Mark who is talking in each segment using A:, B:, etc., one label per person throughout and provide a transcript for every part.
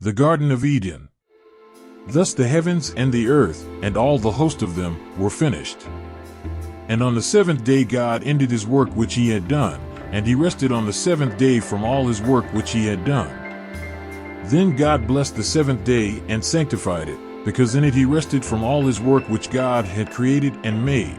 A: The Garden of Eden. Thus the heavens and the earth, and all the host of them, were finished. And on the seventh day God ended his work which he had done, and he rested on the seventh day from all his work which he had done. Then God blessed the seventh day and sanctified it, because in it he rested from all his work which God had created and made.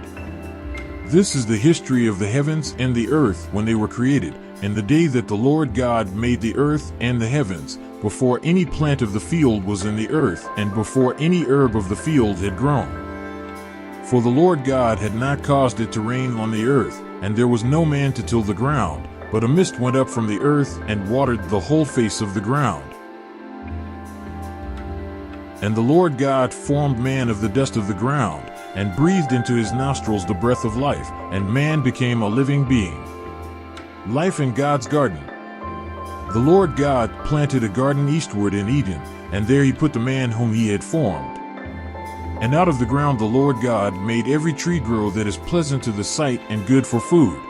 A: This is the history of the heavens and the earth when they were created, in the day that the Lord God made the earth and the heavens, before any plant of the field was in the earth, and before any herb of the field had grown. For the Lord God had not caused it to rain on the earth, and there was no man to till the ground, but a mist went up from the earth and watered the whole face of the ground. And the Lord God formed man of the dust of the ground, and breathed into his nostrils the breath of life, and man became a living being. Life in God's garden. The Lord God planted a garden eastward in Eden, and there he put the man whom he had formed. And out of the ground the Lord God made every tree grow that is pleasant to the sight and good for food.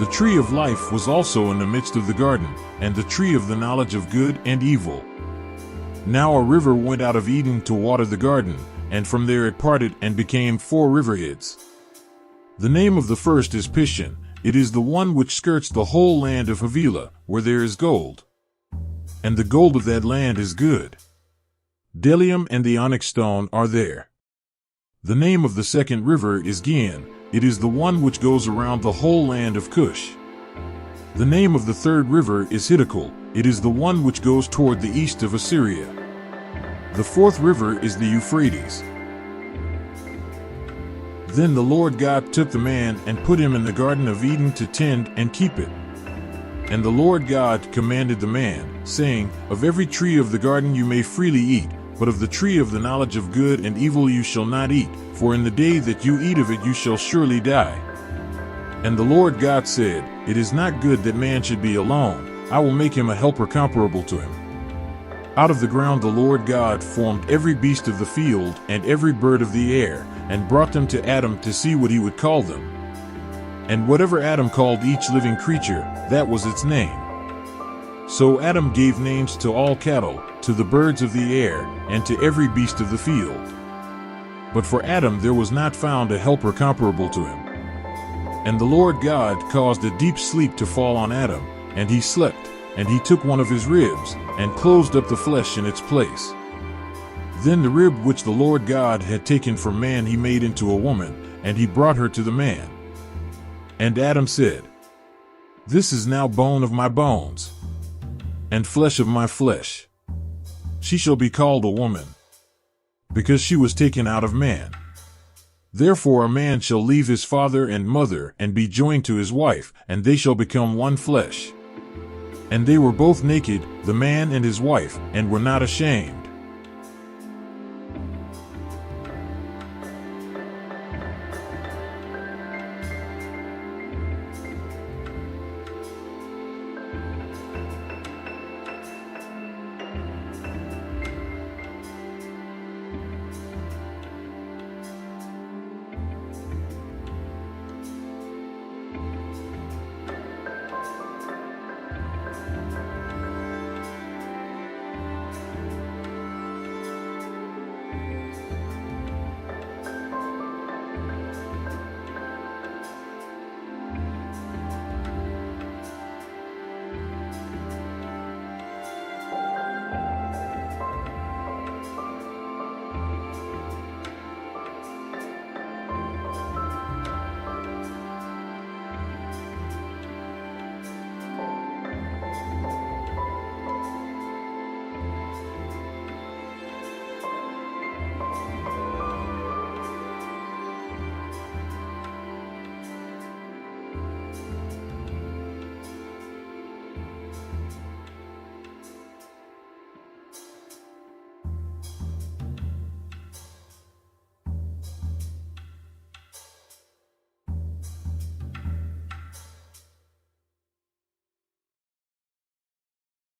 A: The tree of life was also in the midst of the garden, and the tree of the knowledge of good and evil. Now a river went out of Eden to water the garden, and from there it parted and became 4 riverheads. The name of the first is Pishon. It is the one which skirts the whole land of Havilah, where there is gold. And the gold of that land is good. Bdellium and the onyx stone are there. The name of the second river is Gihon. It is the one which goes around the whole land of Cush. The name of the third river is Hiddekel. It is the one which goes toward the east of Assyria. The fourth river is the Euphrates. Then the Lord God took the man and put him in the Garden of Eden to tend and keep it. And the Lord God commanded the man, saying, Of every tree of the garden you may freely eat, but of the tree of the knowledge of good and evil you shall not eat, for in the day that you eat of it you shall surely die. And the Lord God said, It is not good that man should be alone. I will make him a helper comparable to him. Out of the ground the Lord God formed every beast of the field and every bird of the air, and brought them to Adam to see what he would call them. And whatever Adam called each living creature, that was its name. So Adam gave names to all cattle, to the birds of the air, and to every beast of the field. But for Adam there was not found a helper comparable to him. And the Lord God caused a deep sleep to fall on Adam, and he slept, and he took one of his ribs, and closed up the flesh in its place. Then the rib which the Lord God had taken from man he made into a woman, and he brought her to the man. And Adam said, This is now bone of my bones, and flesh of my flesh. She shall be called a woman, because she was taken out of man. Therefore a man shall leave his father and mother, and be joined to his wife, and they shall become one flesh. And they were both naked, the man and his wife, and were not ashamed.